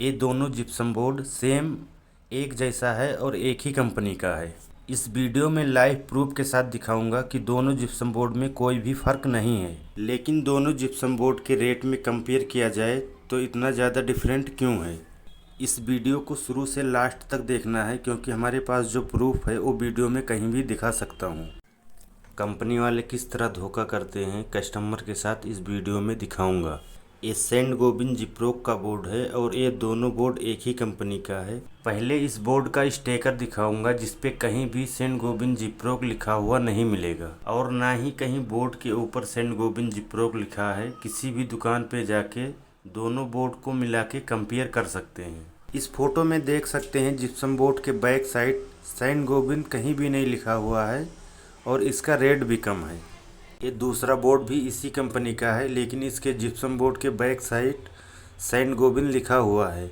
ये दोनों gypsum board same एक जैसा है और एक ही कंपनी का है। इस वीडियो में लाइव प्रूफ के साथ दिखाऊंगा कि दोनों जिप्सम बोर्ड में कोई भी फ़र्क नहीं है। लेकिन दोनों जिप्सम बोर्ड के रेट में कंपेयर किया जाए तो इतना ज़्यादा डिफरेंट क्यों है। इस वीडियो को शुरू से लास्ट तक देखना है क्योंकि हमारे पास जो प्रूफ है वो वीडियो में कहीं भी दिखा सकता हूँ। कंपनी वाले किस तरह धोखा करते हैं कस्टमर के साथ इस वीडियो में दिखाऊंगा। ये सेंट गोबिन जिप्रोक का बोर्ड है और ये दोनों बोर्ड एक ही कंपनी का है। पहले इस बोर्ड का स्टिकर दिखाऊंगा जिसपे कहीं भी सेंट गोबिन जिप्रोक लिखा हुआ नहीं मिलेगा और ना ही कहीं बोर्ड के ऊपर सेंट गोबिन जिप्रोक लिखा है। किसी भी दुकान पे जाके दोनों बोर्ड को मिला के कंपेयर कर सकते हैं। इस फोटो में देख सकते हैं जिप्सम बोर्ड के बैक साइड सेंट गोबिन कहीं भी नहीं लिखा हुआ है और इसका रेट भी कम है। ये दूसरा बोर्ड भी इसी कंपनी का है लेकिन इसके जिप्सम बोर्ड के बैक साइड सेंट गोबिन लिखा हुआ है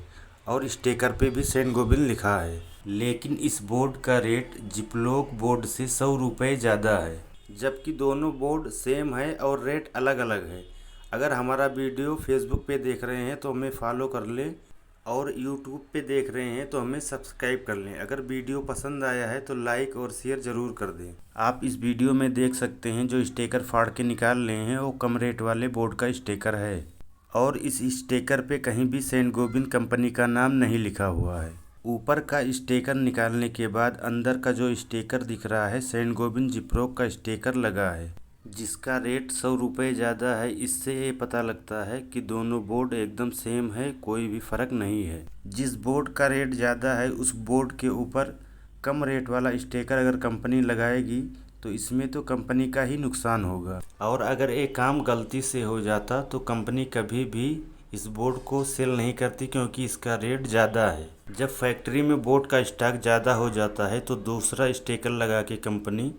और स्टिकर पे भी सेंट गोबिन लिखा है। लेकिन इस बोर्ड का रेट जिप्लोक बोर्ड से 100 रुपये ज़्यादा है, जबकि दोनों बोर्ड सेम है और रेट अलग अलग है। अगर हमारा वीडियो फेसबुक पे देख रहे हैं तो हमें फॉलो कर लें और यूट्यूब पे देख रहे हैं तो हमें सब्सक्राइब कर लें। अगर वीडियो पसंद आया है तो लाइक और शेयर ज़रूर कर दें। आप इस वीडियो में देख सकते हैं जो स्टिकर फाड़ के निकाल रहे हैं वो कम रेट वाले बोर्ड का स्टिकर है और इस स्टिकर पे कहीं भी सेंट गोबिन कंपनी का नाम नहीं लिखा हुआ है। ऊपर का स्टिकर निकालने के बाद अंदर का जो स्टिकर दिख रहा है सेंट गोबिन जिप्रोक का स्टिकर लगा है जिसका रेट 100 रुपये ज़्यादा है। इससे ये पता लगता है कि दोनों बोर्ड एकदम सेम है, कोई भी फ़र्क नहीं है। जिस बोर्ड का रेट ज़्यादा है उस बोर्ड के ऊपर कम रेट वाला स्टिकर अगर कंपनी लगाएगी तो इसमें तो कंपनी का ही नुकसान होगा और अगर ये काम गलती से हो जाता तो कंपनी कभी भी इस बोर्ड को सेल नहीं करती क्योंकि इसका रेट ज़्यादा है। जब फैक्ट्री में बोर्ड का स्टॉक ज़्यादा हो जाता है तो दूसरा स्टिकर लगा के कंपनी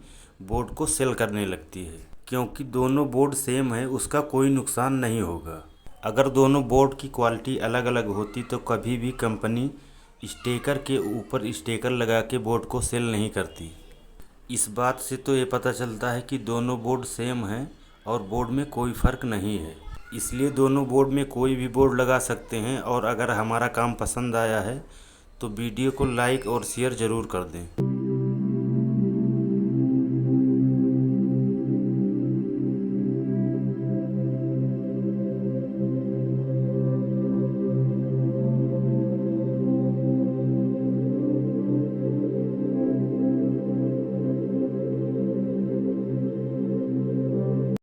बोर्ड को सेल करने लगती है। क्योंकि दोनों बोर्ड सेम है उसका कोई नुकसान नहीं होगा। अगर दोनों बोर्ड की क्वालिटी अलग अलग होती तो कभी भी कंपनी स्टिकर के ऊपर स्टिकर लगा के बोर्ड को सेल नहीं करती। इस बात से तो ये पता चलता है कि दोनों बोर्ड सेम हैं और बोर्ड में कोई फ़र्क नहीं है। इसलिए दोनों बोर्ड में कोई भी बोर्ड लगा सकते हैं और अगर हमारा काम पसंद आया है तो वीडियो को लाइक और शेयर ज़रूर कर दें।